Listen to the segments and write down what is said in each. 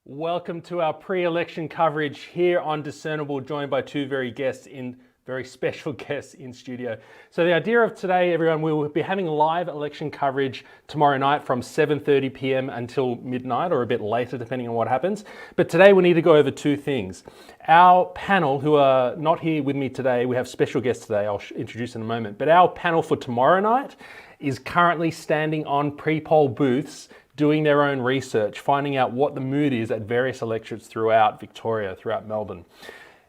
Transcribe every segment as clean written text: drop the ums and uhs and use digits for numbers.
Welcome to our pre-election coverage here on Discernible, joined by two very special guests in studio. So the idea of today, everyone, we will be having live election coverage tomorrow night from 7:30 p.m. until midnight or a bit later, depending on what happens. But today we need to go over two things. Our panel, who are not here with me today, we have special guests today, I'll introduce in a moment, but our panel for tomorrow night is currently standing on pre-poll booths doing their own research, finding out what the mood is at various electorates throughout Victoria, throughout Melbourne.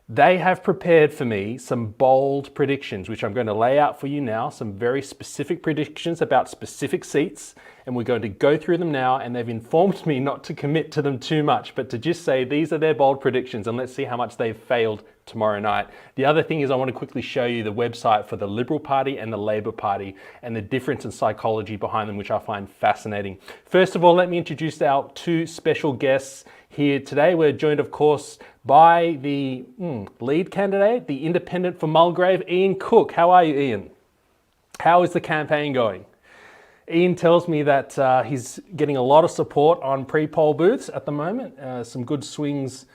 They have prepared for me some bold predictions, which I'm going to lay out for you now, some very specific predictions about specific seats, and we're going to go through them now, and they've informed me not to commit to them too much, but to just say these are their bold predictions, and let's see how much they've failed tomorrow night. The other thing is I want to quickly show you the website for the Liberal Party and the Labor Party and the difference in psychology behind them, which I find fascinating. First of all, let me introduce our two special guests here today. We're joined, of course, by the lead candidate, the independent for Mulgrave, Ian Cook. How are you, Ian? How is the campaign going? Ian tells me that he's getting a lot of support on pre-poll booths at the moment, some good swings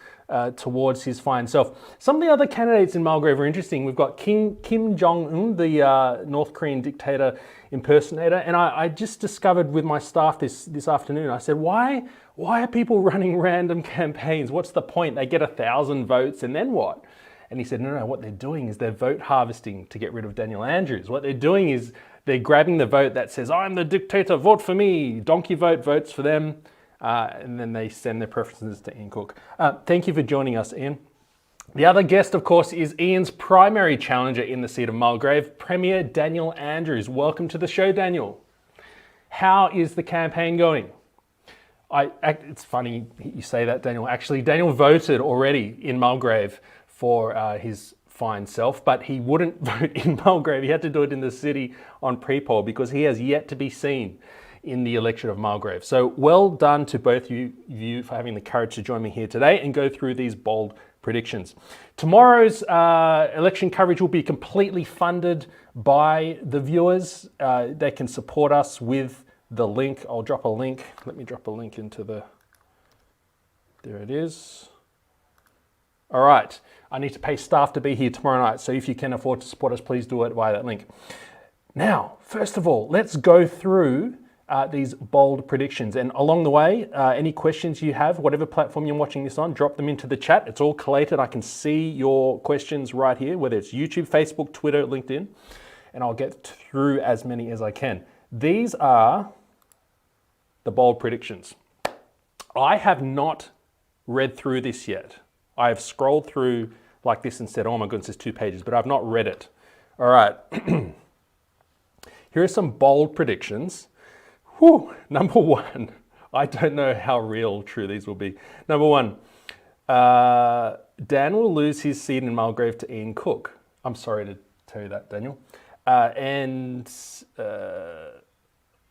towards his fine self. Some of the other candidates in Mulgrave are interesting. We've got Kim Jong-un, the North Korean dictator impersonator, and I just discovered with my staff this afternoon, I said, why are people running random campaigns? What's the point? They get 1,000 votes and then what? And he said, no, what they're doing is they're vote harvesting to get rid of Daniel Andrews. What they're doing is they're grabbing the vote that says, I'm the dictator, vote for me. Donkey vote votes for them. And then they send their preferences to Ian Cook. Thank you for joining us, Ian. The other guest, of course, is Ian's primary challenger in the seat of Mulgrave, Premier Daniel Andrews. Welcome to the show, Daniel. How is the campaign going? It's funny you say that, Daniel. Actually, Daniel voted already in Mulgrave for his fine self, but he wouldn't vote in Mulgrave. He had to do it in the city on pre-poll because he has yet to be seen in the election of Mulgrave. So well done to both you for having the courage to join me here today and go through these bold predictions. Tomorrow's election coverage will be completely funded by the viewers. They can support us with the link. I'll drop a link. Let me drop a link into there it is. All right, I need to pay staff to be here tomorrow night. So if you can afford to support us, please do it via that link. Now, first of all, let's go through these bold predictions. And along the way, any questions you have, whatever platform you're watching this on, drop them into the chat. It's all collated. I can see your questions right here, whether it's YouTube, Facebook, Twitter, LinkedIn, and I'll get through as many as I can. These are the bold predictions. I have not read through this yet. I have scrolled through like this and said, oh my goodness, there's 2 pages, but I've not read it. All right. Here are some bold predictions. Whew. Number one, I don't know how real true these will be. Number one, Dan will lose his seat in Mulgrave to Ian Cook. I'm sorry to tell you that, Daniel.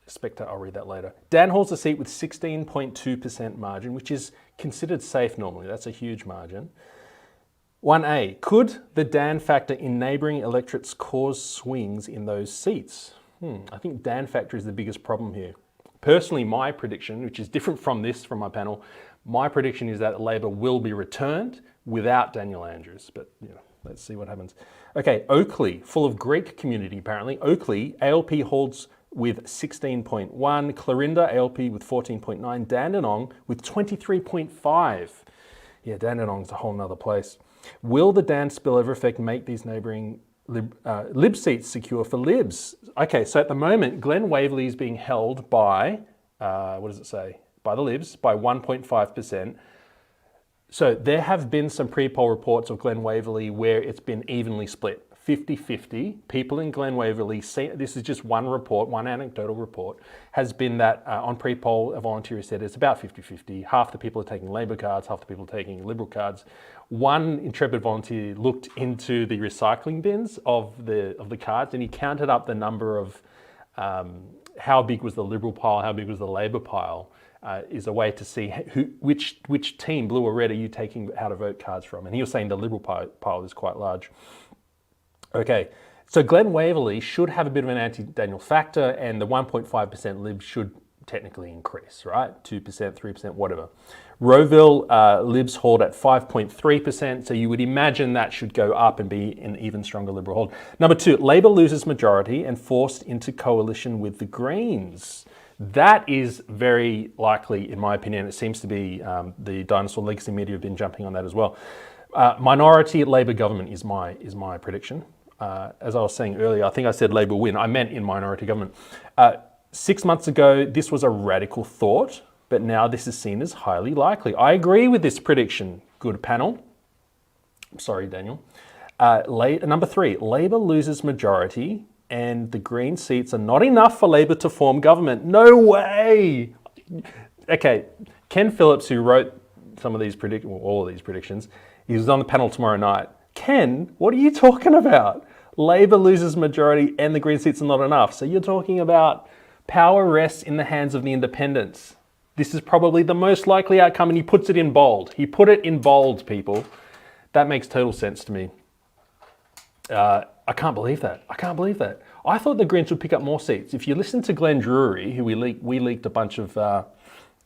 Spectre, I'll read that later. Dan holds the seat with 16.2% margin, which is considered safe normally. That's a huge margin. 1A, could the Dan factor in neighbouring electorates cause swings in those seats? I think Dan factor is the biggest problem here. Personally, my prediction, which is different from my panel, my prediction is that Labor will be returned without Daniel Andrews. But let's see what happens. Okay, Oakley, full of Greek community apparently. Oakley, ALP holds with 16.1, Clarinda, ALP with 14.9, Dandenong with 23.5. Yeah, Dandenong's a whole nother place. Will the Dan spillover effect make these neighbouring Lib seats secure for Libs? Okay, so at the moment, Glen Waverley is being held by, what does it say? By the Libs, by 1.5%. So there have been some pre-poll reports of Glen Waverley where it's been evenly split. 50-50. People in Glen Waverley, this is just one report, one anecdotal report, has been that on pre-poll, a volunteer said it's about 50-50. Half the people are taking Labor cards, half the people are taking Liberal cards. One intrepid volunteer looked into the recycling bins of the cards and he counted up the number of how big was the Liberal pile, how big was the Labor pile, is a way to see which team, blue or red, are you taking how to vote cards from. And he was saying the Liberal pile is quite large. Okay, so Glen Waverley should have a bit of an anti-Daniel factor and the 1.5% Libs should technically increase, right? 2%, 3%, whatever. Rowville Libs hold at 5.3%, so you would imagine that should go up and be an even stronger Liberal hold. Number 2, Labor loses majority and forced into coalition with the Greens. That is very likely, in my opinion. It seems to be the Dinosaur Legacy media have been jumping on that as well. Minority Labor government is my prediction. As I was saying earlier, I think I said Labor win. I meant in minority government. 6 months ago, this was a radical thought, but now this is seen as highly likely. I agree with this prediction, good panel. Sorry, Daniel. Number 3, Labor loses majority and the Green seats are not enough for Labor to form government. No way! Okay, Ken Phillips, who wrote some of these all of these predictions, he's on the panel tomorrow night. Ken, what are you talking about? Labor loses majority and the Green seats are not enough. So you're talking about power rests in the hands of the independents. This is probably the most likely outcome, and he puts it in bold. He put it in bold, people. That makes total sense to me. I can't believe that. I can't believe that. I thought the Greens would pick up more seats. If you listen to Glenn Drury, who we leaked a bunch of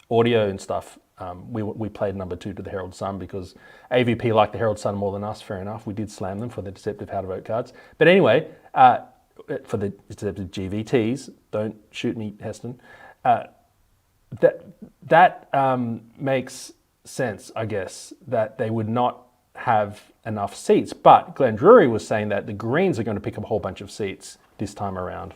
audio and stuff. We played number 2 to the Herald Sun because AVP liked the Herald Sun more than us, fair enough. We did slam them for the deceptive how to vote cards. But anyway, for the deceptive GVTs, don't shoot me, Heston. That makes sense, I guess, that they would not have enough seats. But Glenn Drury was saying that the Greens are going to pick up a whole bunch of seats this time around.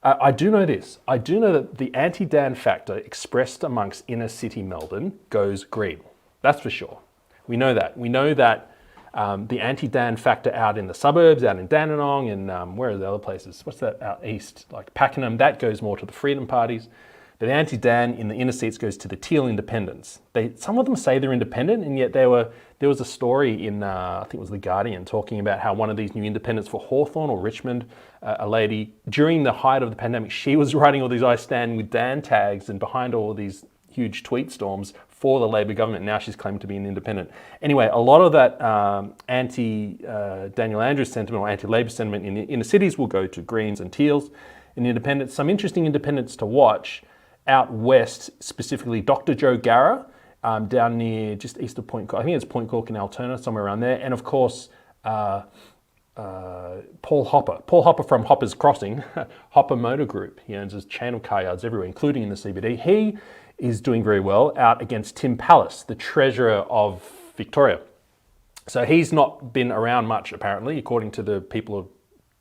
I do know this. I do know that the anti-Dan factor expressed amongst inner city Melbourne goes green. That's for sure. We know that. We know that the anti-Dan factor out in the suburbs, out in Dandenong, and where are the other places? What's that out east? Like Pakenham, that goes more to the Freedom parties. But the anti-Dan in the inner seats goes to the teal independents. Some of them say they're independent, and yet there was a story in, I think it was The Guardian, talking about how one of these new independents for Hawthorn or Richmond, a lady, during the height of the pandemic, she was writing all these I stand with Dan tags and behind all these huge tweet storms for the Labor government. Now she's claimed to be an independent. Anyway, a lot of that anti-Daniel Andrews sentiment or anti-Labor sentiment in the inner cities will go to Greens and Teals and independents. Some interesting independents to watch. Out west, specifically Dr. Joe Garra, down near just east of Point Cork. I think it's Point Cork and Altona, somewhere around there. And of course, Paul Hopper. Paul Hopper from Hopper's Crossing, Hopper Motor Group. He owns a chain of car yards everywhere, including in the CBD. He is doing very well out against Tim Pallas, the Treasurer of Victoria. So he's not been around much, apparently, according to the people who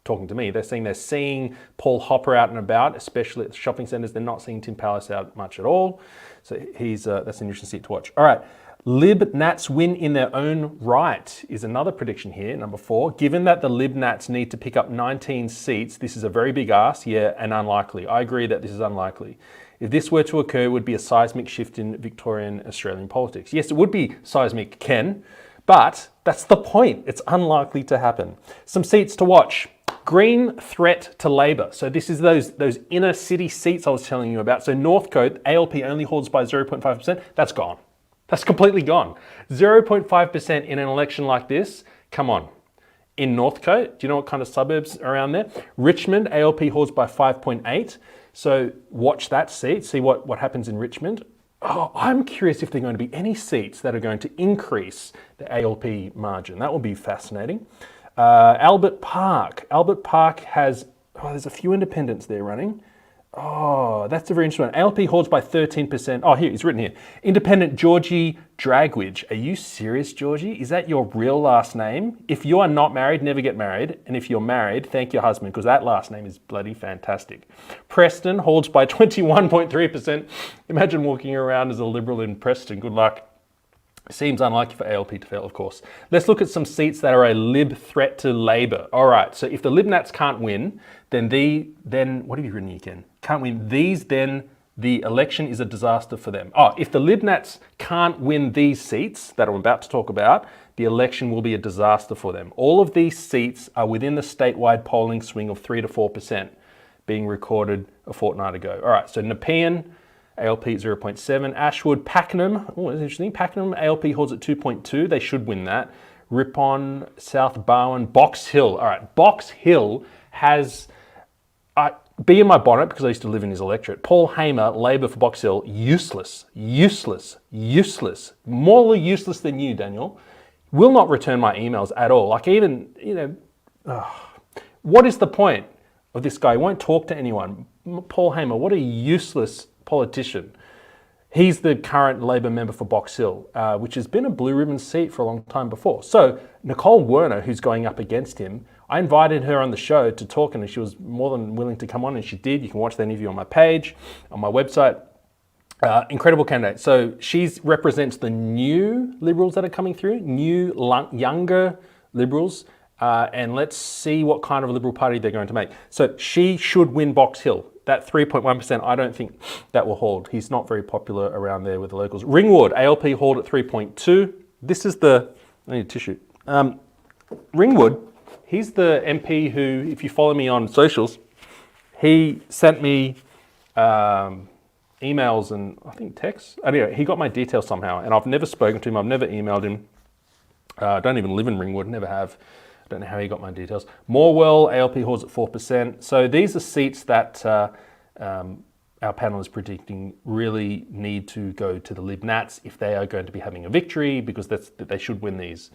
talking to me. They're seeing Paul Hopper out and about, especially at the shopping centres. They're not seeing Tim Pallas out much at all. So that's an interesting seat to watch. All right, Lib Nats win in their own right is another prediction here, number 4. Given that the Lib Nats need to pick up 19 seats, this is a very big ask, and unlikely. I agree that this is unlikely. If this were to occur, it would be a seismic shift in Victorian Australian politics. Yes, it would be seismic, Ken, but that's the point. It's unlikely to happen. Some seats to watch. Green threat to Labor. So this is those inner city seats I was telling you about. So Northcote, ALP only holds by 0.5%. That's gone. That's completely gone. 0.5% in an election like this, come on. In Northcote, do you know what kind of suburbs are around there? Richmond, ALP holds by 5.8. So watch that seat, see what happens in Richmond. Oh, I'm curious if there are going to be any seats that are going to increase the ALP margin. That will be fascinating. Albert Park. Albert Park has, there's a few independents there running. Oh, that's a very interesting one. ALP holds by 13%. Oh, here, it's written here. Independent Georgie Dragwidge. Are you serious, Georgie? Is that your real last name? If you are not married, never get married. And if you're married, thank your husband, because that last name is bloody fantastic. Preston holds by 21.3%. Imagine walking around as a Liberal in Preston. Good luck. Seems unlikely for ALP to fail, of course. Let's look at some seats that are a Lib threat to Labor. All right, so if the Lib Nats can't win, then what have you written here, Ken? Can't win these, then the election is a disaster for them. Oh, if the Lib Nats can't win these seats that I'm about to talk about, the election will be a disaster for them. All of these seats are within the statewide polling swing of 3 to 4%, being recorded a fortnight ago. All right, so Nepean, ALP 0.7. Ashwood, Pakenham. Oh, that's interesting. Pakenham, ALP holds at 2.2. They should win that. Ripon, South Barwon, Box Hill. All right, Box Hill has... be in my bonnet because I used to live in his electorate. Paul Hamer, Labor for Box Hill, useless, useless, useless. More useless than you, Daniel. Will not return my emails at all. Like even, what is the point of this guy? He won't talk to anyone. Paul Hamer, what a useless politician. He's the current Labor member for Box Hill, which has been a blue ribbon seat for a long time before. So Nicole Werner, who's going up against him, I invited her on the show to talk, and she was more than willing to come on, and she did. You can watch the interview on my page, on my website. Incredible candidate. So she represents the new Liberals that are coming through, new, younger Liberals, and let's see what kind of Liberal Party they're going to make. So she should win Box Hill. That 3.1%, I don't think that will hold. He's not very popular around there with the locals. Ringwood, ALP hold at 3.2. This is the, I need a tissue. Ringwood, he's the MP who, if you follow me on socials, he sent me emails and I think texts. Anyway, he got my details somehow, and I've never spoken to him. I've never emailed him. I don't even live in Ringwood, never have. I don't know how he got my details. Morwell, ALP holds at 4%. So these are seats that our panel is predicting really need to go to the Lib Nats if they are going to be having a victory, because they should win these.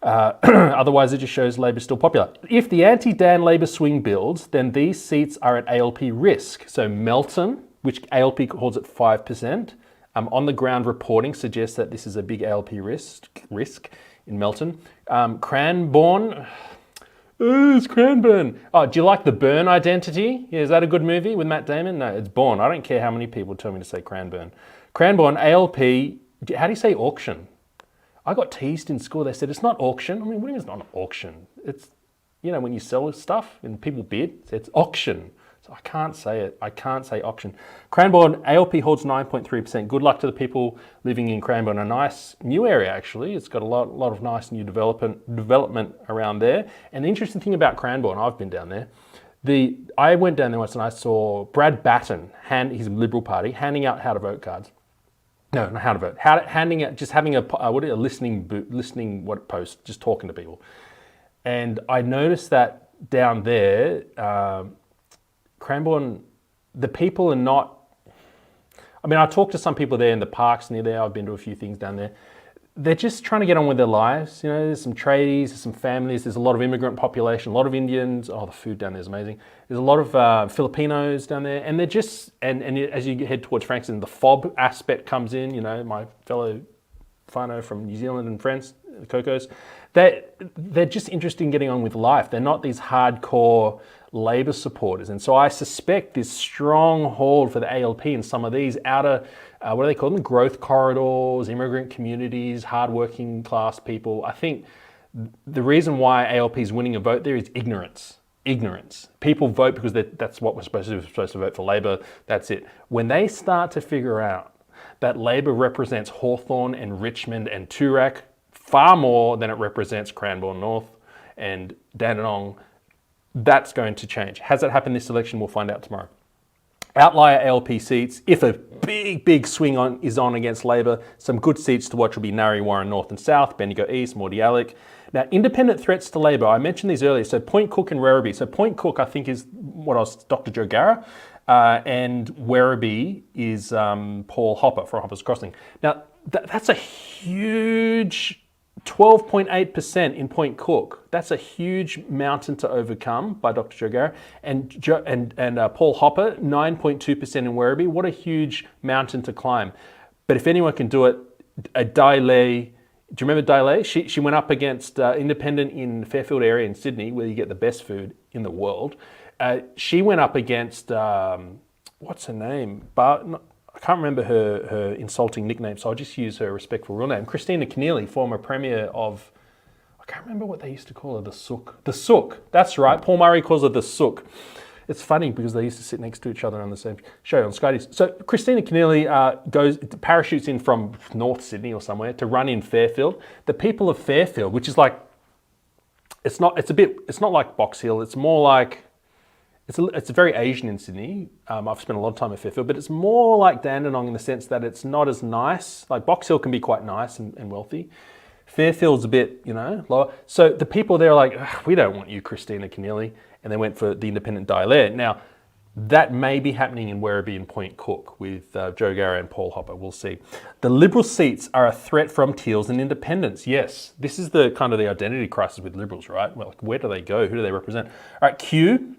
Otherwise, it just shows Labor's still popular. If the anti-Dan Labor swing builds, then these seats are at ALP risk. So Melton, which ALP holds at 5%, on the ground reporting suggests that this is a big ALP risk in Melton. Cranbourne, it's Cranbourne. Oh, do you like The Burn Identity? Yeah, is that a good movie with Matt Damon? No, it's Bourne. I don't care how many people tell me to say Cranbourne. Cranbourne, ALP, how do you say auction? I got teased in school. They said, it's not auction. I mean, what do you mean it's not an auction? It's, when you sell stuff and people bid, it's auction. So I can't say it. I can't say auction. Cranbourne, ALP holds 9.3%. Good luck to the people living in Cranbourne. A nice new area, actually. It's got a lot of nice new development around there. And the interesting thing about Cranbourne, I've been down there. I went down there once and I saw Brad Batten, his Liberal Party, handing out how to vote cards. No, not how to vote. Handing out, just having a listening post, just talking to people. And I noticed that down there, Cranbourne, the people are not. I mean, I talked to some people there in the parks near there. I've been to a few things down there. They're just trying to get on with their lives. There's some tradies, there's some families, there's a lot of immigrant population, a lot of Indians. Oh, the food down there is amazing. There's a lot of Filipinos down there, and they're just, and as you head towards Frankston, the fob aspect comes in. My fellow whānau from New Zealand and friends, the Cocos, they're just interested in getting on with life. They're not these hardcore Labor supporters. And so I suspect this strong hold for the ALP in some of these outer, what do they call them? Growth corridors, immigrant communities, hardworking class people. I think the reason why ALP is winning a vote there is ignorance. Ignorance. People vote because that's what we're supposed to do. We're supposed to vote for Labor. That's it. When they start to figure out that Labor represents Hawthorn and Richmond and Toorak far more than it represents Cranbourne North and Dandenong, that's going to change. Has it happened this election? We'll find out tomorrow. Outlier ALP seats, if a big swing is on against Labor, some good seats to watch will be Narre Warren North and South, Bendigo East, Mordialloc. Now, independent threats to Labor, I mentioned these earlier, so Point Cook and Werribee. So Point Cook, I think, is Dr. Joe Garra, and Werribee is Paul Hopper for Hopper's Crossing. Now, that's a huge 12.8% in Point Cook. That's a huge mountain to overcome by Dr. Joe Garra. And Paul Hopper, 9.2% in Werribee. What a huge mountain to climb. But if anyone can do it, Dailey, do you remember Dailey? She went up against independent in Fairfield area in Sydney, where you get the best food in the world. She went up against, what's her name? I can't remember her insulting nickname, so I'll just use her respectful real name. Christina Keneally, former Premier of, I can't remember what they used to call her, the Sook. The Sook, that's right. Paul Murray calls her the Sook. It's funny because they used to sit next to each other on the same show on Sky News. So Christina Keneally parachutes in from North Sydney or somewhere to run in Fairfield. The people of Fairfield, which is like, it's not like Box Hill. It's more like, it's very Asian in Sydney. I've spent a lot of time at Fairfield, but it's more like Dandenong in the sense that it's not as nice. Like Box Hill can be quite nice and wealthy. Fairfield's a bit, lower. So the people there are like, we don't want you, Christina Keneally. And they went for the independent Dailey. Now, That may be happening in Werribee and Point Cook with Joe Garrow and Paul Hopper. We'll see. The Liberal seats are a threat from teals and independents. Yes, this is the kind of the identity crisis with Liberals, right? Well, like, where do they go? Who do they represent? All right, Q.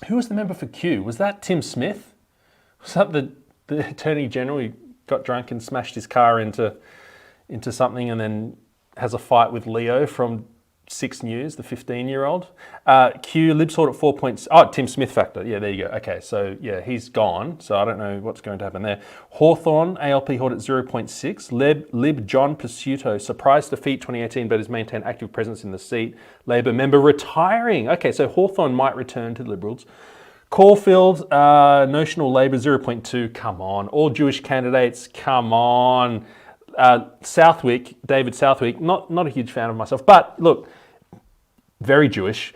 Who was the member for Q? Was that Tim Smith? Was that the Attorney General who got drunk and smashed his car into something and then has a fight with Leo from 6 News, the 15-year-old. Q, Lib sort at 4 points. Oh, Tim Smith factor. Yeah, there you go. Okay, so yeah, he's gone. So I don't know what's going to happen there. Hawthorne, ALP hold at 0.6. Lib John Pursuto, surprise defeat 2018, but has maintained active presence in the seat. Labor member retiring. Okay, so Hawthorne might return to Liberals. Caulfield, notional Labor 0.2. Come on. All Jewish candidates, come on. Southwick, David Southwick, not a huge fan of myself, but look, very Jewish.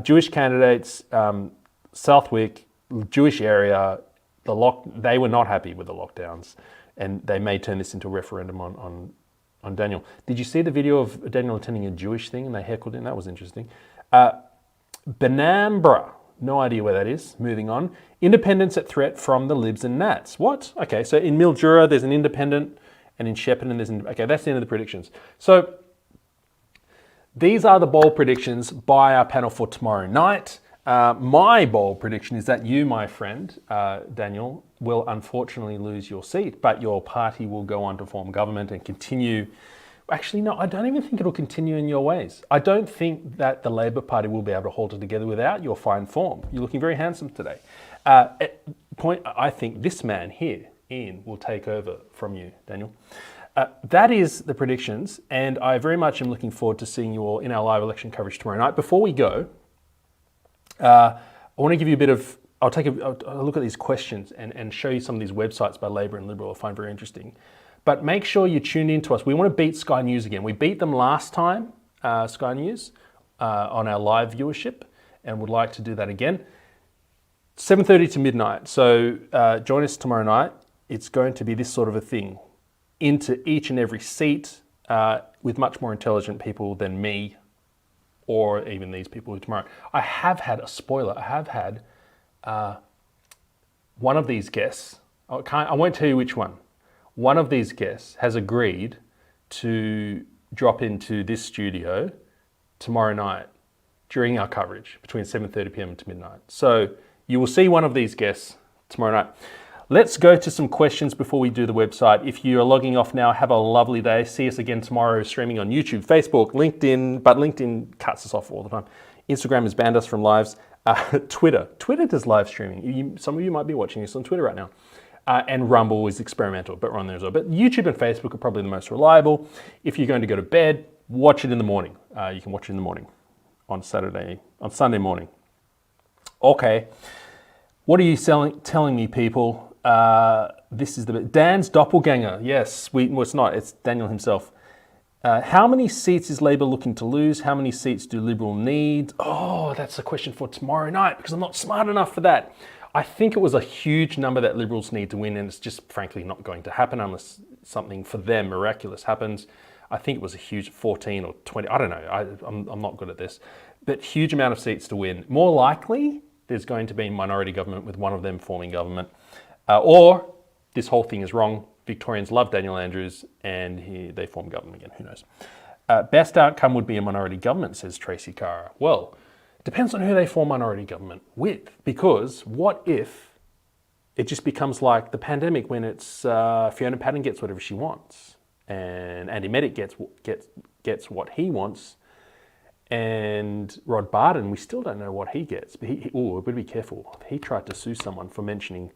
Jewish candidates, Southwick, Jewish area, they were not happy with the lockdowns, and they may turn this into a referendum on Daniel. Did you see the video of Daniel attending a Jewish thing and they heckled him? That was interesting. Benambra, no idea where that is. Moving on. Independents at threat from the Libs and Nats. What? Okay, so in Mildura there's an independent, and in Shepparton there's an... Okay, that's the end of the predictions. So these are the bold predictions by our panel for tomorrow night. My bold prediction is that you, my friend, Daniel, will unfortunately lose your seat, but your party will go on to form government and continue. Actually, no, I don't even think it'll continue in your ways. I don't think that the Labor Party will be able to hold it together without your fine form. You're looking very handsome today. I think this man here, Ian, will take over from you, Daniel. That is the predictions, and I very much am looking forward to seeing you all in our live election coverage tomorrow night. Before we go, I want to give you a bit of... I'll look at these questions and show you some of these websites by Labor and Liberal I find very interesting. But make sure you tune in to us. We want to beat Sky News again. We beat them last time, Sky News, on our live viewership, and would like to do that again. 7:30 to midnight. So join us tomorrow night. It's going to be this sort of a thing. Into each and every seat with much more intelligent people than me or even these people tomorrow. I have had a spoiler. I have had one of these guests. I won't tell you which one. One of these guests has agreed to drop into this studio tomorrow night during our coverage between 7:30 p.m. to midnight. So you will see one of these guests tomorrow night. Let's go to some questions before we do the website. If you are logging off now, have a lovely day. See us again tomorrow streaming on YouTube, Facebook, LinkedIn, but LinkedIn cuts us off all the time. Instagram has banned us from lives. Twitter does live streaming. Some of you might be watching this on Twitter right now. And Rumble is experimental, but we're on there as well. But YouTube and Facebook are probably the most reliable. If you're going to go to bed, watch it in the morning. You can watch it in the morning on Sunday morning. Okay, what are you telling me, people? This is Dan's doppelganger. Yes, well, it's not. It's Daniel himself. How many seats is Labor looking to lose? How many seats do Liberal need? Oh, that's a question for tomorrow night because I'm not smart enough for that. I think it was a huge number that Liberals need to win, and it's just frankly not going to happen unless something for them miraculous happens. I think it was a huge 14 or 20. I don't know. I'm not good at this. But huge amount of seats to win. More likely, there's going to be minority government with one of them forming government. Or this whole thing is wrong. Victorians love Daniel Andrews and they form government again. Who knows? Best outcome would be a minority government, says Tracy Carr. Well, depends on who they form minority government with, because what if it just becomes like the pandemic when it's Fiona Patten gets whatever she wants and Andy Medic gets what he wants, and Rod Barton, we still don't know what he gets. But we better be careful. He tried to sue someone for mentioning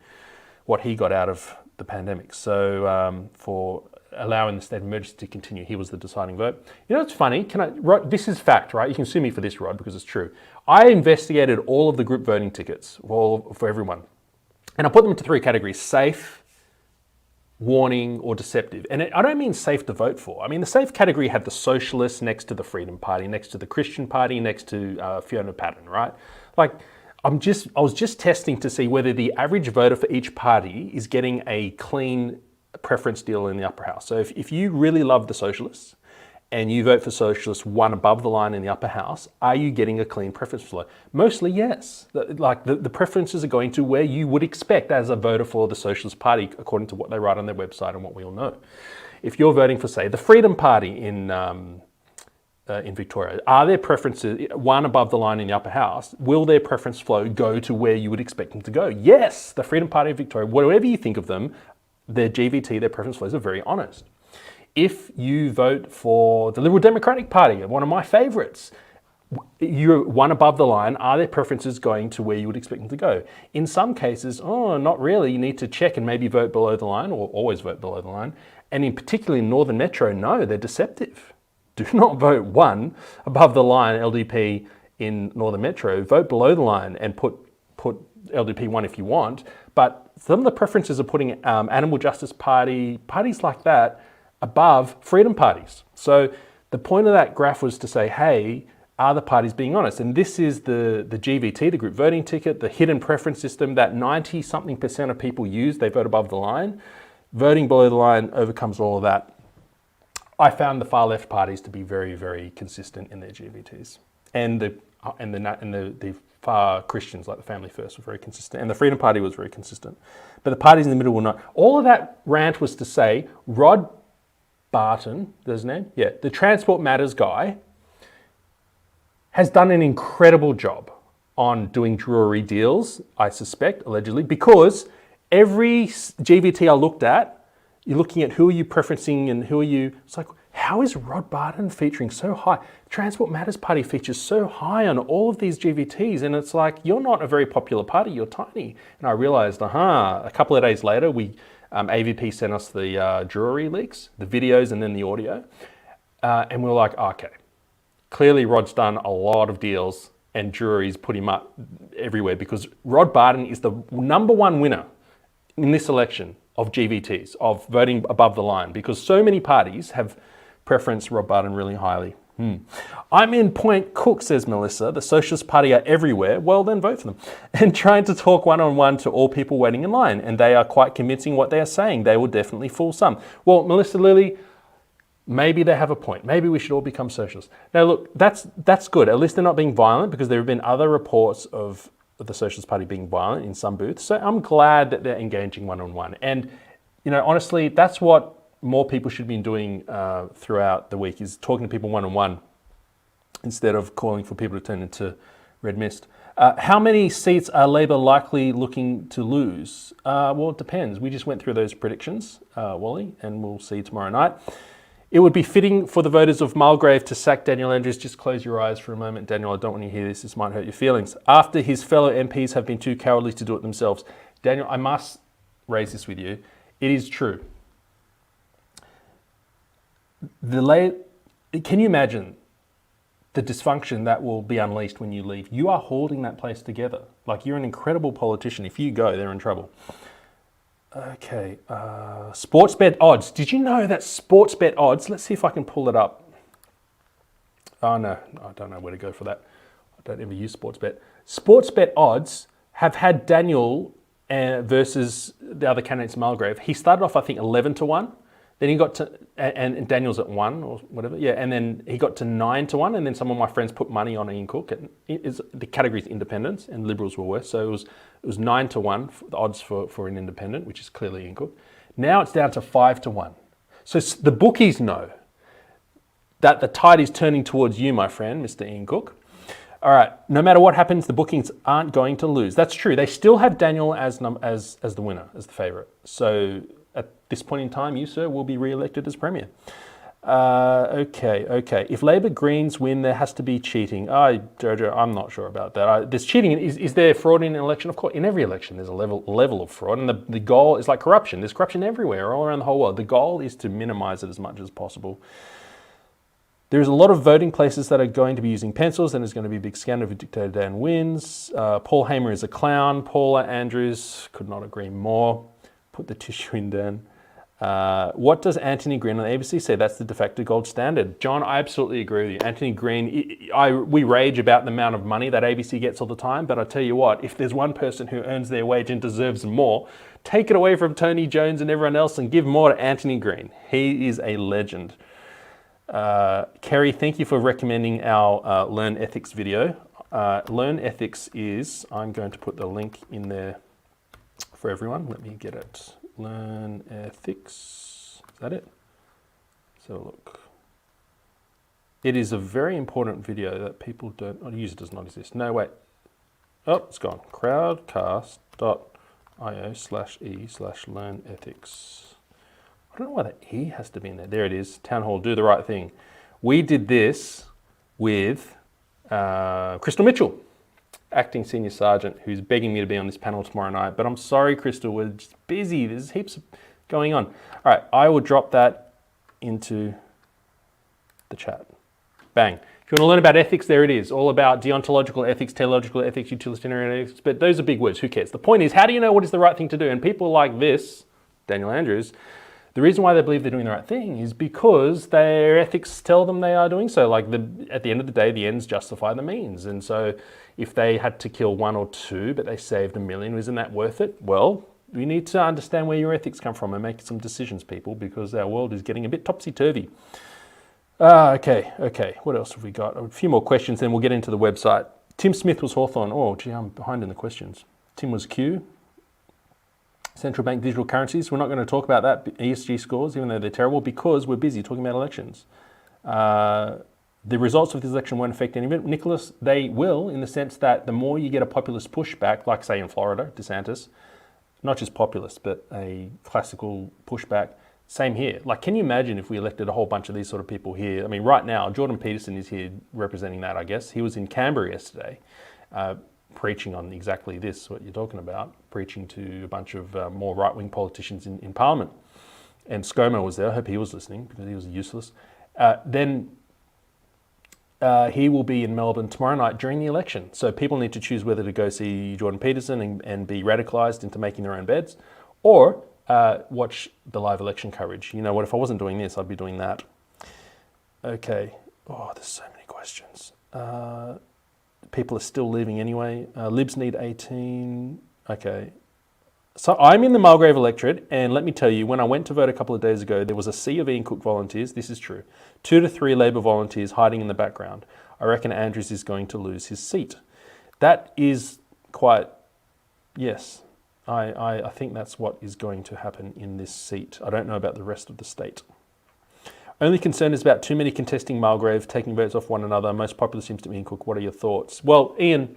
what he got out of the pandemic. So for allowing the state of emergency to continue, he was the deciding vote. You know, it's funny. Rod, this is fact, right? You can sue me for this, Rod, because it's true. I investigated all of the group voting tickets for everyone. And I put them into 3 categories: safe, warning, or deceptive. And I don't mean safe to vote for. I mean, the safe category had the Socialists next to the Freedom Party, next to the Christian Party, next to Fiona Patten, right? Like, I was just testing to see whether the average voter for each party is getting a clean preference deal in the upper house. So if you really love the Socialists and you vote for socialists one above the line in the upper house, are you getting a clean preference flow? Mostly yes. The preferences are going to where you would expect as a voter for the Socialist Party, according to what they write on their website and what we all know. If you're voting for, say, the Freedom Party in Victoria, are their preferences one above the line in the upper house? Will their preference flow go to where you would expect them to go? Yes, the Freedom Party of Victoria, whatever you think of them, their GVT, their preference flows are very honest. If you vote for the Liberal Democratic Party, one of my favourites, you're one above the line, are their preferences going to where you would expect them to go? In some cases, not really. You need to check and maybe vote below the line, or always vote below the line. And in particular in Northern Metro, no, they're deceptive. Do not vote one above the line LDP in Northern Metro. Vote below the line and put LDP 1 if you want. But some of the preferences are putting Animal Justice Party, parties like that, above freedom parties. So the point of that graph was to say, hey, are the parties being honest? And this is the GVT, the group voting ticket, the hidden preference system that 90-something% of people use. They vote above the line. Voting below the line overcomes all of that. I found the far left parties to be very, very consistent in their GVTs. And the far Christians, like the Family First, were very consistent. And the Freedom Party was very consistent. But the parties in the middle were not. All of that rant was to say, Rod Barton, that's his name? Yeah, the Transport Matters guy, has done an incredible job on doing Drury deals, I suspect, allegedly, because every GVT I looked at, you're looking at who are you preferencing and who are you, it's like, how is Rod Barton featuring so high? Transport Matters Party features so high on all of these GVTs, and it's like, you're not a very popular party, you're tiny. And I realized, a couple of days later, AVP sent us the Drury leaks, the videos and then the audio. And we were like, okay, clearly Rod's done a lot of deals and Drury's put him up everywhere, because Rod Barton is the number one winner in this election of GVTs, of voting above the line, because so many parties have preferenced Rod Barton really highly. I'm in Point Cook, says Melissa. The Socialist Party are everywhere. Well, then vote for them. And trying to talk one-on-one to all people waiting in line. And they are quite convincing what they are saying. They will definitely fool some. Well, Melissa Lilly, maybe they have a point. Maybe we should all become socialists. Now, look, that's good. At least they're not being violent, because there have been other reports of the Socialist Party being violent in some booths. So I'm glad that they're engaging one-on-one. And, honestly, that's what more people should be doing throughout the week, is talking to people one-on-one instead of calling for people to turn into red mist. How many seats are Labor likely looking to lose? Well, it depends. We just went through those predictions, Wally, and we'll see tomorrow night. It would be fitting for the voters of Mulgrave to sack Daniel Andrews. Just close your eyes for a moment, Daniel. I don't want you to hear this. This might hurt your feelings. After his fellow MPs have been too cowardly to do it themselves. Daniel, I must raise this with you. It is true. Can you imagine the dysfunction that will be unleashed when you leave? You are holding that place together. Like, you're an incredible politician. If you go, they're in trouble. Okay, sports bet odds. Did you know that sports bet odds, let's see if I can pull it up. Oh no, I don't know where to go for that. I don't ever use sports bet. Sports bet odds have had Daniel versus the other candidates, Mulgrave. He started off, I think, 11-1. Then he got to, and Daniel's at 1 or whatever, yeah. And then he got to 9-1, and then some of my friends put money on Ian Cook. The category is independents, and Liberals were worse, so it was 9-1 the odds for an independent, which is clearly Ian Cook. Now it's down to 5-1. So the bookies know that the tide is turning towards you, my friend, Mr. Ian Cook. All right, no matter what happens, the bookings aren't going to lose. That's true. They still have Daniel as the winner, as the favourite. So at this point in time, you, sir, will be re-elected as Premier. Okay. If Labor Greens win, there has to be cheating. Jojo, I'm not sure about that. There's cheating. Is there fraud in an election? Of course, in every election, there's a level of fraud. And the goal is like corruption. There's corruption everywhere, all around the whole world. The goal is to minimize it as much as possible. There's a lot of voting places that are going to be using pencils, and there's going to be a big scandal if Dictator Dan wins. Paul Hamer is a clown. Paula Andrews, could not agree more. Put the tissue in, Dan. What does Anthony Green on ABC say? That's the de facto gold standard. John, I absolutely agree with you. Anthony Green, we rage about the amount of money that ABC gets all the time, but I tell you what, if there's one person who earns their wage and deserves more, take it away from Tony Jones and everyone else and give more to Anthony Green. He is a legend. Kerry, thank you for recommending our Learn Ethics video. Learn Ethics is, I'm going to put the link in there for everyone. Let me get it. Learn Ethics. Is that it? Let's have a look. It is a very important video that people don't, oh, the user does not exist. No, wait. Oh, it's gone. Crowdcast.io/e/learn ethics. I don't know why the E has to be in there. There it is. Town Hall, do the right thing. We did this with Crystal Mitchell, acting senior sergeant, who's begging me to be on this panel tomorrow night. But I'm sorry, Crystal, we're just busy. There's heaps going on. All right, I will drop that into the chat. Bang. If you want to learn about ethics, there it is. All about deontological ethics, teleological ethics, utilitarian ethics. But those are big words. Who cares? The point is, how do you know what is the right thing to do? And people like this, Daniel Andrews, the reason why they believe they're doing the right thing is because their ethics tell them they are doing so. Like at the end of the day, the ends justify the means. And so if they had to kill 1 or 2, but they saved 1 million, isn't that worth it? Well, we need to understand where your ethics come from and make some decisions, people, because our world is getting a bit topsy-turvy. Okay. What else have we got? A few more questions, then we'll get into the website. Tim Smith was Hawthorne. Oh, gee, I'm behind in the questions. Tim was Q. Central bank digital currencies. We're not going to talk about that, ESG scores, even though they're terrible, because we're busy talking about elections. The results of this election won't affect any of it. Nicholas, they will, in the sense that the more you get a populist pushback, like say in Florida, DeSantis, not just populist, but a classical pushback, same here. Like, can you imagine if we elected a whole bunch of these sort of people here? I mean, right now, Jordan Peterson is here representing that, I guess. He was in Canberra yesterday, preaching on exactly this, what you're talking about, preaching to a bunch of more right-wing politicians in Parliament. And ScoMo was there. I hope he was listening, because he was useless. Then he will be in Melbourne tomorrow night during the election. So people need to choose whether to go see Jordan Peterson and be radicalised into making their own beds, or watch the live election coverage. You know what, if I wasn't doing this, I'd be doing that. Okay. Oh, there's so many questions. People are still leaving anyway. Libs need 18. Okay. So I'm in the Mulgrave electorate, and let me tell you, when I went to vote a couple of days ago, there was a sea of Ian Cook volunteers. This is true. 2 to 3 Labor volunteers hiding in the background. I reckon Andrews is going to lose his seat. That is quite, yes. I think that's what is going to happen in this seat. I don't know about the rest of the state. Only concern is about too many contesting Mulgrave, taking votes off one another. Most popular seems to be Ian Cook. What are your thoughts? Well, Ian,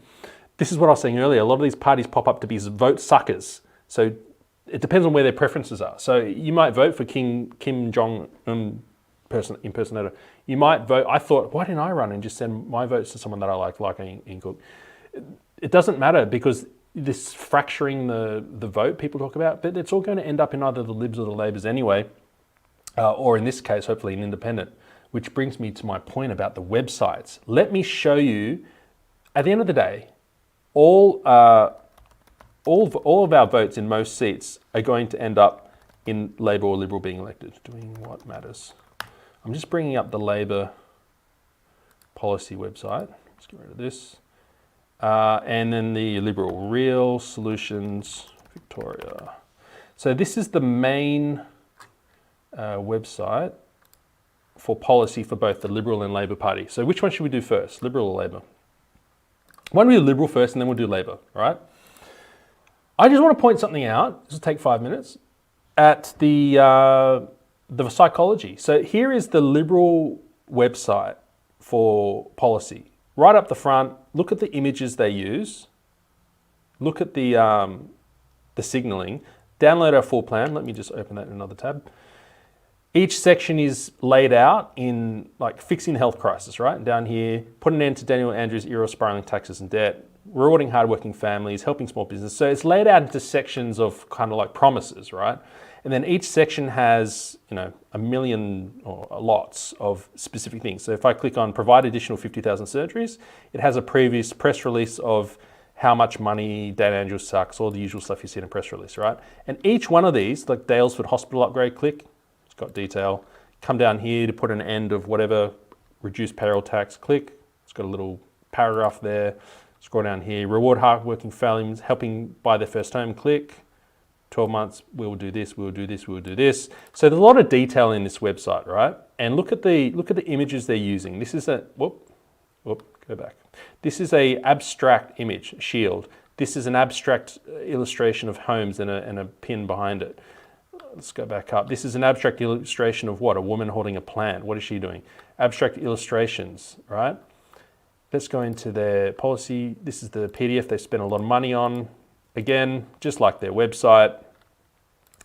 this is what I was saying earlier. A lot of these parties pop up to be vote suckers. So it depends on where their preferences are. So you might vote for Kim Jong-un impersonator. You might vote, I thought, why didn't I run and just send my votes to someone that I like Ian Cook? It doesn't matter, because this fracturing the vote people talk about, but it's all going to end up in either the Libs or the Labors anyway, or in this case, hopefully an independent, which brings me to my point about the websites. Let me show you, at the end of the day, all of our votes in most seats are going to end up in Labor or Liberal being elected. Doing what matters. I'm just bringing up the Labor policy website. Let's get rid of this. And then the Liberal, Real Solutions Victoria. So this is the main website for policy for both the Liberal and Labor Party. So which one should we do first, Liberal or Labor? Why don't we do Liberal first and then we'll do Labor, all right? I just want to point something out, this will take 5 minutes, at the psychology. So here is the Liberal website for policy. Right up the front, look at the images they use. Look at the signalling. Download our full plan. Let me just open that in another tab. Each section is laid out in like fixing the health crisis, right? Down here, put an end to Daniel Andrews' era of spiraling taxes and debt, rewarding hardworking families, helping small business. So it's laid out into sections of kind of like promises, right? And then each section has, you know, 1 million or lots of specific things. So if I click on provide additional 50,000 surgeries, it has a previous press release of how much money Dan Andrews sucks, all the usual stuff you see in a press release, right? And each one of these, like Dalesford Hospital upgrade, click, it's got detail. Come down here to put an end of whatever, reduce payroll tax, click, it's got a little paragraph there. Scroll down here, reward hardworking families, helping buy their first home, click. 12 months, we'll do this, we'll do this, we'll do this. So there's a lot of detail in this website, right? And look at the images they're using. This is a, go back. This is a abstract image, shield. This is an abstract illustration of homes and a pin behind it. Let's go back up. This is an abstract illustration of what? A woman holding a plant. What is she doing? Abstract illustrations, right? Let's go into their policy. This is the PDF they spent a lot of money on. Again, just like their website,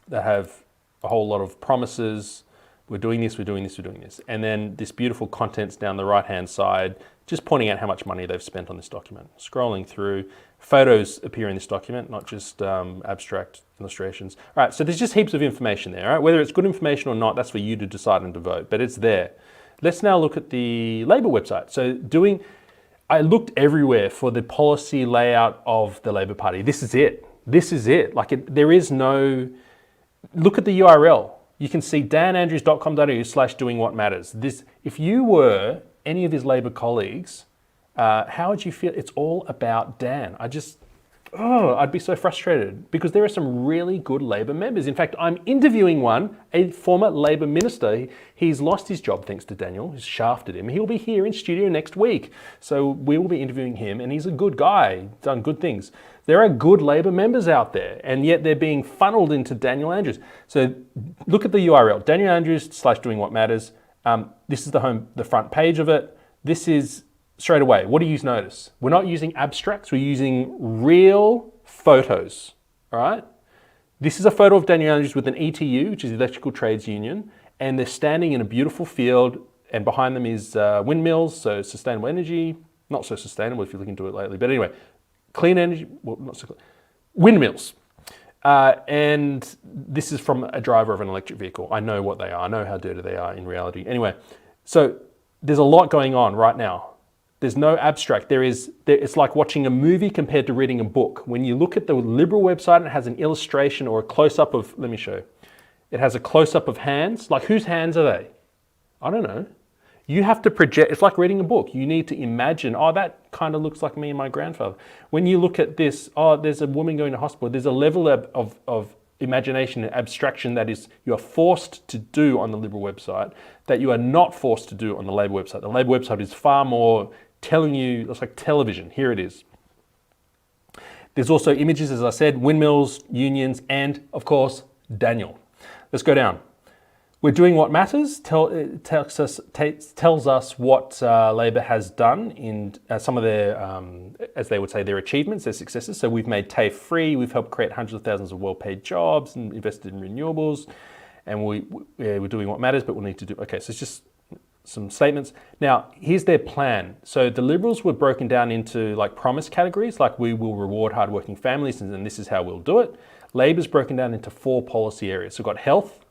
they have a whole lot of promises. We're doing this, we're doing this, we're doing this. And then this beautiful contents down the right-hand side, just pointing out how much money they've spent on this document. Scrolling through, photos appear in this document, not just abstract illustrations. All right, so there's just heaps of information there, right? Whether it's good information or not, that's for you to decide and to vote, but it's there. Let's now look at the Labor website. So I looked everywhere for the policy layout of the Labor Party. This is it. This is it. There is no, look at the URL. You can see danandrews.com.au/doingwhatmatters. If you were any of his Labor colleagues, how would you feel? It's all about Dan. I'd be so frustrated because there are some really good Labor members. In fact, I'm interviewing one, a former Labor minister. He's lost his job thanks to Daniel, who's shafted him. He'll be here in studio next week. So we will be interviewing him, and he's a good guy, done good things. There are good Labor members out there, and yet they're being funneled into Daniel Andrews. So look at the URL, danielandrews/doingwhatmatters. This is the front page of it. This is straight away. What do you notice? We're not using abstracts, we're using real photos, all right? This is a photo of Daniel Andrews with an ETU, which is the Electrical Trades Union, and they're standing in a beautiful field, and behind them is windmills, so sustainable energy, not so sustainable if you look into it lately, but anyway, clean energy, well, not so clean, windmills. And this is from a driver of an electric vehicle. I know what they are, I know how dirty they are in reality. Anyway, so there's a lot going on right now. There's no abstract. It's like watching a movie compared to reading a book. When you look at the Liberal website, it has an illustration or a close-up of, let me show you. It has a close-up of hands. Like, whose hands are they? I don't know. You have to project. It's like reading a book. You need to imagine, oh, that kind of looks like me and my grandfather. When you look at this, oh, there's a woman going to hospital. There's a level of imagination and abstraction that is you are forced to do on the Liberal website that you are not forced to do on the Labor website. The Labor website is far more telling you, it's like television. Here it is. There's also images, as I said, windmills, unions, and of course, Daniel. Let's go down. We're doing what matters, tells us what Labor has done in some of their, as they would say, their achievements, their successes. So we've made TAFE free, we've helped create hundreds of thousands of well-paid jobs and invested in renewables, and we're doing what matters, but we'll need to do, okay, so it's just some statements. Now, here's their plan. So the Liberals were broken down into like promise categories, like we will reward hardworking families, and this is how we'll do it. Labor's broken down into 4 policy areas. So we've got health,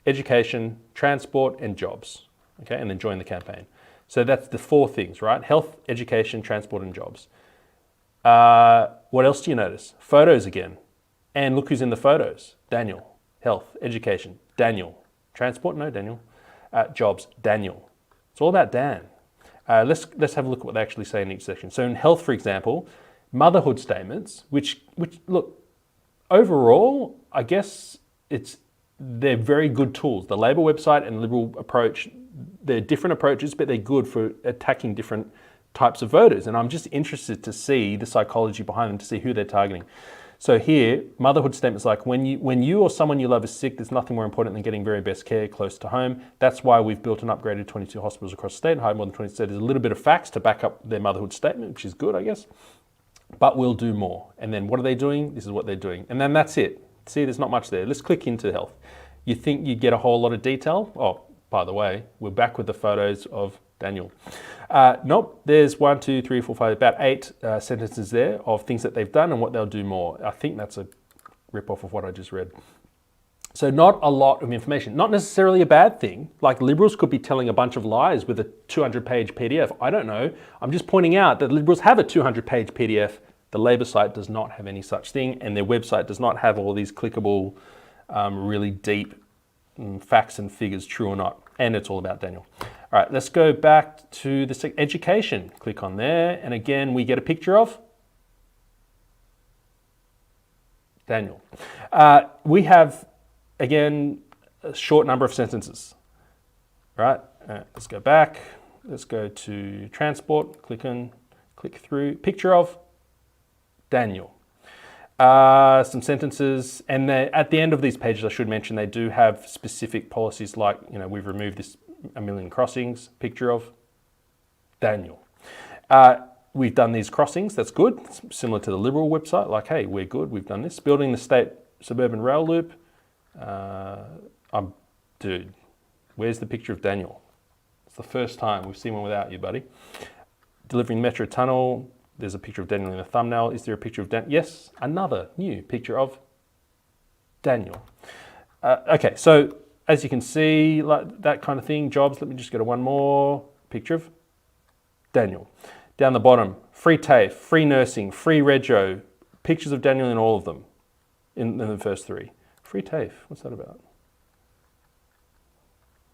education, transport, and jobs, okay, and then join the campaign. So that's the 4 things, right? Health, education, transport, and jobs. What else do you notice? Photos again. And look who's in the photos. Daniel. Health, education, Daniel. Transport, no, Daniel. Jobs, Daniel. It's all about Dan. Let's have a look at what they actually say in each section. So in health, for example, motherhood statements, which look, overall, I guess they're very good tools. The Labor website and Liberal approach, they're different approaches, but they're good for attacking different types of voters. And I'm just interested to see the psychology behind them, to see who they're targeting. So here, motherhood statements like, when you or someone you love is sick, there's nothing more important than getting very best care close to home. That's why we've built and upgraded 22 hospitals across the state, high more than 20 states. There's a little bit of facts to back up their motherhood statement, which is good, I guess. But we'll do more. And then what are they doing? This is what they're doing. And then that's it. See, there's not much there. Let's click into health. You think you get a whole lot of detail? Oh, by the way, we're back with the photos of Daniel. Nope, there's 1, 2, 3, 4, 5, about 8 sentences there of things that they've done and what they'll do more. I think that's a rip-off of what I just read. So not a lot of information, not necessarily a bad thing. Like Liberals could be telling a bunch of lies with a 200-page PDF. I don't know. I'm just pointing out that Liberals have a 200-page PDF. The Labor site does not have any such thing, and their website does not have all these clickable, really deep facts and figures, true or not. And it's all about Daniel. All right, let's go back to the education. Click on there, and again, we get a picture of Daniel. We have, again, a short number of sentences, right? Let's go back. Let's go to transport, click through. Picture of Daniel. Some sentences, and at the end of these pages, I should mention, they do have specific policies like, we've removed this 1 million crossings, picture of Daniel. We've done these crossings, that's good. It's similar to the Liberal website, like, hey, we're good, we've done this. Building the state suburban rail loop. Dude, where's the picture of Daniel? It's the first time we've seen one without you, buddy. Delivering metro tunnel. There's a picture of Daniel in the thumbnail. Is there a picture of Daniel? Yes, another new picture of Daniel. Okay, so as you can see, like that kind of thing, jobs. Let me just go to one more picture of Daniel. Down the bottom, free TAFE, free nursing, free rego, pictures of Daniel in all of them, in the first three. Free TAFE, what's that about?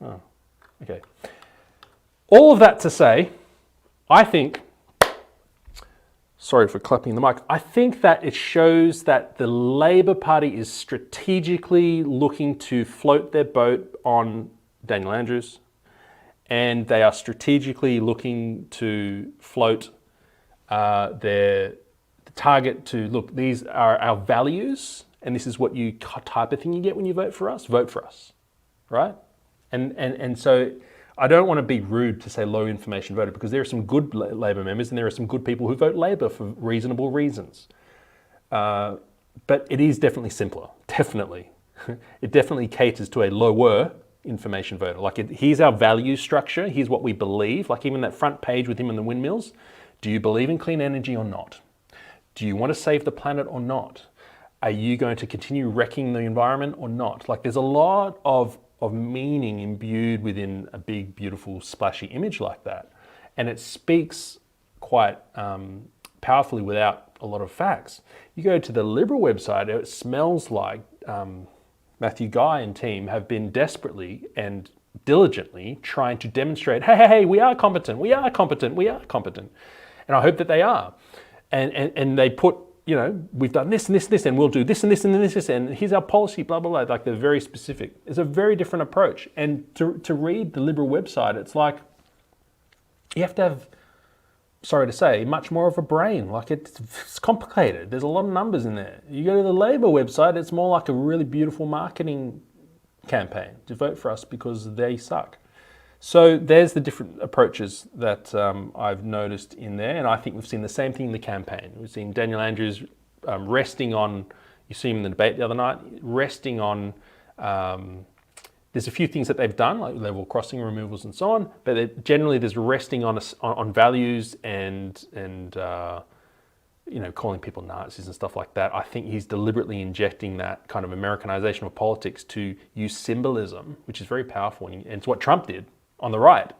Oh, okay. All of that to say, I think, sorry for clapping the mic, I think that it shows that the Labor Party is strategically looking to float their boat on Daniel Andrews, and they are strategically looking to float the target to, look, these are our values, and this is what you type of thing you get when you vote for us, right? And so I don't want to be rude to say low information voter, because there are some good Labor members and there are some good people who vote Labor for reasonable reasons. But it is definitely simpler, definitely. It definitely caters to a lower information voter. Like, here's our value structure, here's what we believe, like even that front page with him and the windmills. Do you believe in clean energy or not? Do you want to save the planet or not? Are you going to continue wrecking the environment or not? Like, there's a lot of meaning imbued within a big, beautiful, splashy image like that. And it speaks quite powerfully without a lot of facts. You go to the Liberal website, it smells like Matthew Guy and team have been desperately and diligently trying to demonstrate, hey, we are competent. And I hope that they are. And they put, we've done this and this and this, and we'll do this and this and this, and here's our policy, blah, blah, blah. Like, they're very specific. It's a very different approach. And to read the Liberal website, it's like, you have to have, sorry to say, much more of a brain. Like, it's complicated. There's a lot of numbers in there. You go to the Labor website, it's more like a really beautiful marketing campaign to vote for us because they suck. So there's the different approaches that I've noticed in there, and I think we've seen the same thing in the campaign. We've seen Daniel Andrews resting on, you see him in the debate the other night, resting on, there's a few things that they've done, like level crossing removals and so on, but generally there's resting on values and calling people Nazis and stuff like that. I think he's deliberately injecting that kind of Americanization of politics to use symbolism, which is very powerful, and it's what Trump did on the right.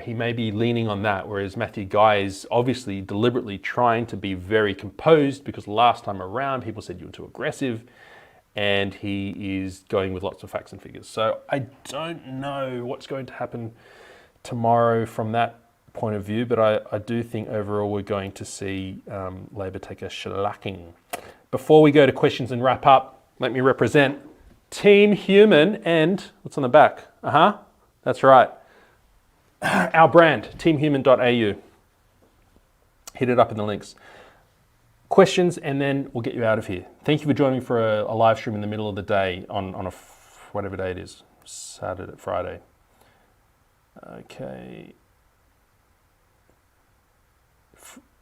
He may be leaning on that, whereas Matthew Guy is obviously deliberately trying to be very composed, because last time around people said you were too aggressive, and he is going with lots of facts and figures. So I don't know what's going to happen tomorrow from that point of view, but I do think overall we're going to see Labor take a shellacking. Before we go to questions and wrap up, let me represent Team Human and, what's on the back? That's right. Our brand, teamhuman.au. Hit it up in the links. Questions, and then we'll get you out of here. Thank you for joining me for a live stream in the middle of the day on whatever day it is, Saturday, Friday. Okay.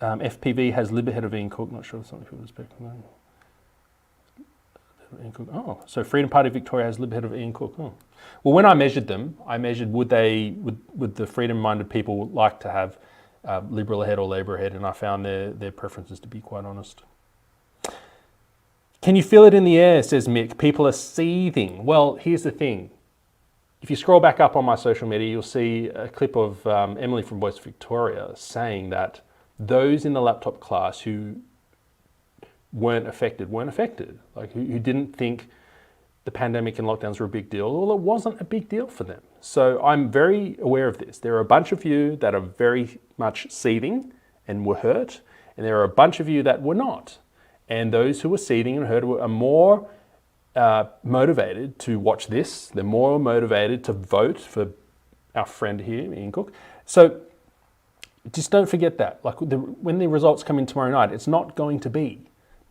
FPV has Libba head of Ian Cook. Not sure if something people expect. Oh, so Freedom Party of Victoria has Libba head of Ian Cook. Oh. Well, when I measured them, I measured would the freedom-minded people like to have Liberal ahead or Labor ahead, and I found their preferences to be quite honest. Can you feel it in the air, says Mick. People are seething. Well, here's the thing. If you scroll back up on my social media, you'll see a clip of Emily from Voice Victoria saying that those in the laptop class who weren't affected, like who didn't think the pandemic and lockdowns were a big deal. Well, it wasn't a big deal for them. So I'm very aware of this. There are a bunch of you that are very much seething and were hurt, and there are a bunch of you that were not. And those who are seething and hurt are more motivated to watch this. They're more motivated to vote for our friend here, Ian Cook. So just don't forget that. Like when the results come in tomorrow night, it's not going to be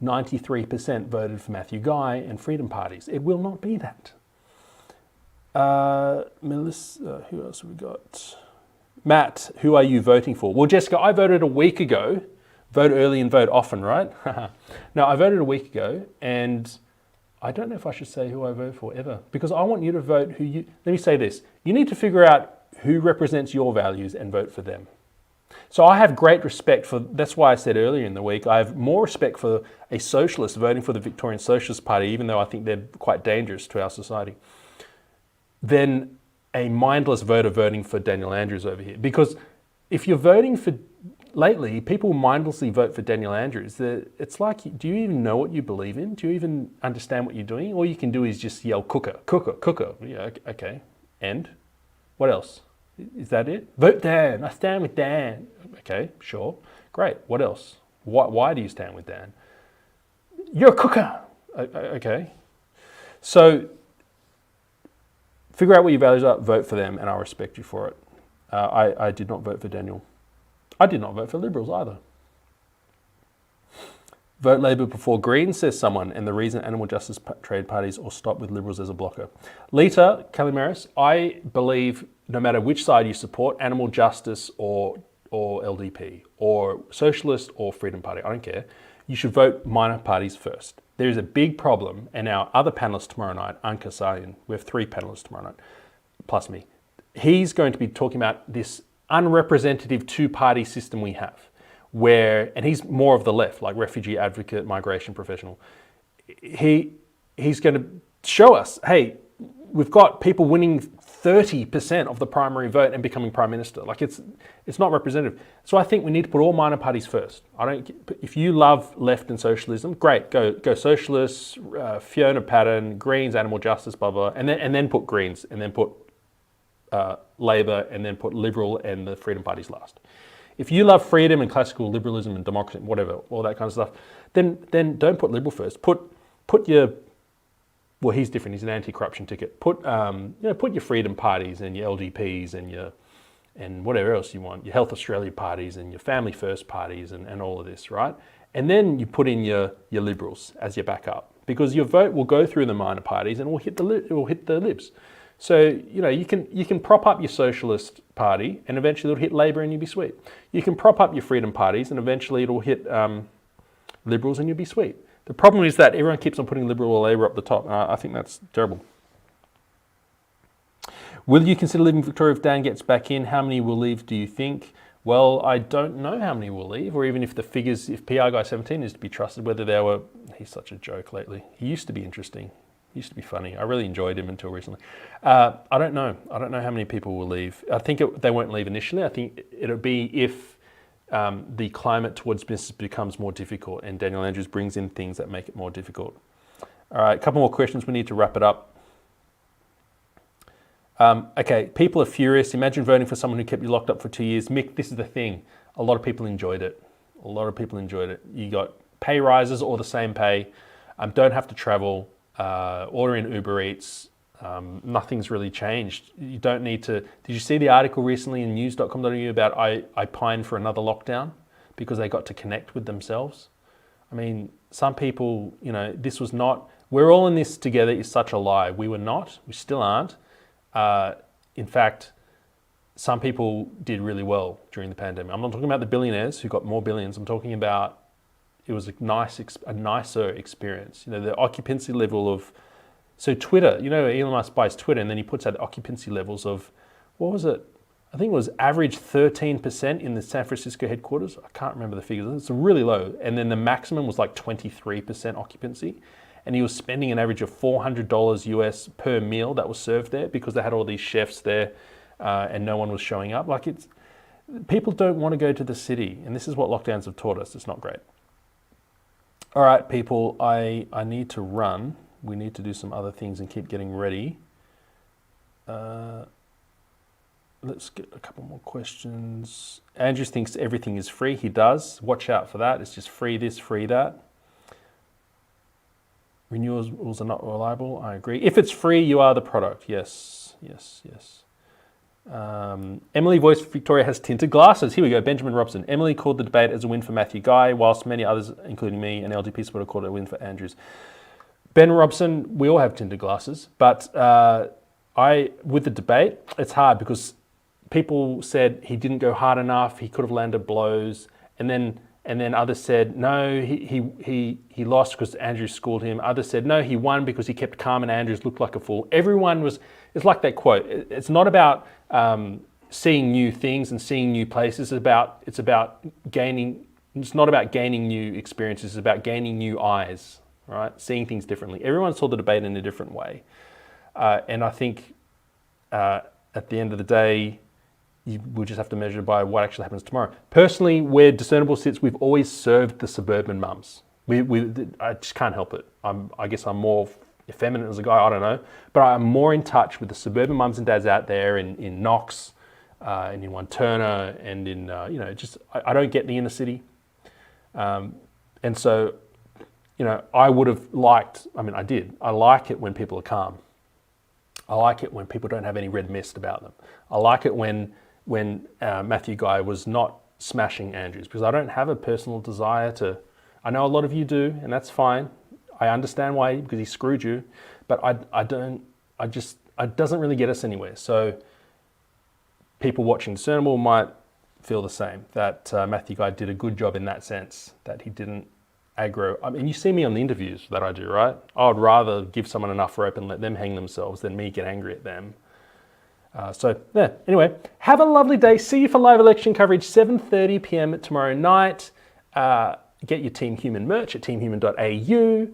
93% voted for Matthew Guy and Freedom parties. It will not be that. Melissa, who else have we got? Matt, who are you voting for? Well, Jessica, I voted a week ago. Vote early and vote often, right? No, I voted a week ago, and I don't know if I should say who I vote for ever, because I want you to vote who you... Let me say this. You need to figure out who represents your values and vote for them. So I have great respect for... That's why I said earlier in the week, I have more respect for a socialist voting for the Victorian Socialist Party, even though I think they're quite dangerous to our society, than a mindless voter voting for Daniel Andrews over here. Because if you're voting for... Lately, people mindlessly vote for Daniel Andrews. It's like, do you even know what you believe in? Do you even understand what you're doing? All you can do is just yell, cooker, cooker, cooker. Yeah, okay. And? What else? Is that it? Vote Dan. I stand with Dan. Okay, sure. Great. What else? Why do you stand with Dan? You're a cooker. Okay. So, figure out what your values are, vote for them, and I'll respect you for it. I did not vote for Daniel. I did not vote for Liberals either. Vote Labor before Greens, says someone, and the reason animal justice trade parties or stop with Liberals as a blocker. Lita Calimaris, I believe no matter which side you support, animal justice or LDP, or socialist or Freedom Party, I don't care, you should vote minor parties first. There is a big problem, and our other panellist tomorrow night, Anka Sayan, we have 3 panellists tomorrow night, plus me. He's going to be talking about this unrepresentative 2-party system we have, where, and he's more of the left, like refugee advocate, migration professional. He's going to show us, hey, we've got people winning 30% of the primary vote and becoming prime minister. Like it's not representative. So I think we need to put all minor parties first. If you love left and socialism, great, go socialists, Fiona Patten, Greens, animal justice, blah blah, and then put Greens, and then put Labor, and then put Liberal and the Freedom parties last. If you love freedom and classical liberalism and democracy, whatever, all that kind of stuff, then don't put Liberal first. Put your... Well, he's different. He's an anti-corruption ticket. Put your Freedom parties and your LDPs and whatever else you want, your Health Australia parties and your Family First parties and all of this, right? And then you put in your Liberals as your backup, because your vote will go through the minor parties and it will hit the Libs. So you can prop up your Socialist Party and eventually it'll hit Labor and you'll be sweet. You can prop up your Freedom parties and eventually it'll hit Liberals and you'll be sweet. The problem is that everyone keeps on putting Liberal or Labor up the top. I think that's terrible. Will you consider leaving Victoria if Dan gets back in? How many will leave, do you think? Well, I don't know how many will leave, or even if the figures, if PR Guy 17 is to be trusted, whether they were... He's such a joke lately. He used to be interesting. He used to be funny. I really enjoyed him until recently. I don't know. I don't know how many people will leave. I think they won't leave initially. I think it'll be if the climate towards business becomes more difficult and Daniel Andrews brings in things that make it more difficult. All right, a couple more questions. We need to wrap it up. Okay, people are furious. Imagine voting for someone who kept you locked up for 2 years. Mick, this is the thing. A lot of people enjoyed it. A lot of people enjoyed it. You got pay rises or the same pay. Don't have to travel. Order in Uber Eats. Nothing's really changed. You don't need to... Did you see the article recently in news.com.au about I pine for another lockdown because they got to connect with themselves? I mean, some people, this was not... We're all in this together is such a lie. We were not. We still aren't. In fact, some people did really well during the pandemic. I'm not talking about the billionaires who got more billions. I'm talking about it was a nicer experience. The occupancy level of... So Twitter, Elon Musk buys Twitter and then he puts out the occupancy levels of, what was it? I think it was average 13% in the San Francisco headquarters. I can't remember the figures. It's really low. And then the maximum was like 23% occupancy. And he was spending an average of $400 US per meal that was served there because they had all these chefs there and no one was showing up. People don't want to go to the city. And this is what lockdowns have taught us. It's not great. All right, people, I need to run. We need to do some other things and keep getting ready. Let's get a couple more questions. Andrews thinks everything is free. He does. Watch out for that. It's just free this, free that. Renewals are not reliable. I agree. If it's free, you are the product. Yes, yes, yes. Emily Voice Victoria has tinted glasses. Here we go. Benjamin Robson. Emily called the debate as a win for Matthew Guy, whilst many others, including me and LDP supporter, called it a win for Andrews. Ben Robson, we all have tinted glasses, but with the debate, it's hard because people said he didn't go hard enough. He could have landed blows, and then others said no, he lost because Andrews schooled him. Others said no, he won because he kept calm and Andrews looked like a fool. Everyone was. It's like that quote. It's not about seeing new things and seeing new places. It's about gaining. It's not about gaining new experiences. It's about gaining new eyes. Right, seeing things differently. Everyone saw the debate in a different way, and I think at the end of the day, we'll just have to measure by what actually happens tomorrow. Personally, where Discernible sits, we've always served the suburban mums. I just can't help it. I guess I'm more effeminate as a guy, I don't know, but I'm more in touch with the suburban mums and dads out there in Knox, and in Wanturna, and in I don't get the inner city, and so. I would have liked, I did. I like it when people are calm. I like it when people don't have any red mist about them. I like it when Matthew Guy was not smashing Andrews, because I don't have a personal desire to, I know a lot of you do, and that's fine. I understand why, because he screwed you, but it doesn't really get us anywhere. So people watching Discernible might feel the same, that Matthew Guy did a good job in that sense, that he didn't aggro. You see me on the interviews that I do, right? I would rather give someone enough rope and let them hang themselves than me get angry at them. Anyway, have a lovely day. See you for live election coverage, 7:30 p.m. tomorrow night. Get your Team Human merch at teamhuman.au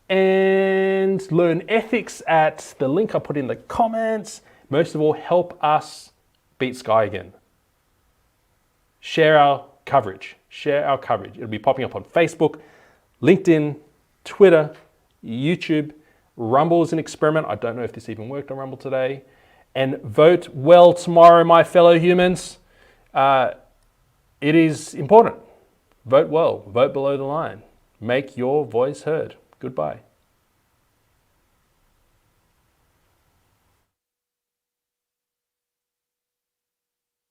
and learn ethics at the link I put in the comments. Most of all, help us beat Sky again. Share our coverage. It'll be popping up on Facebook, LinkedIn, Twitter, YouTube. Rumble is an experiment. I don't know if this even worked on Rumble today. And vote well tomorrow, my fellow humans. It is important. Vote well. Vote below the line. Make your voice heard. Goodbye.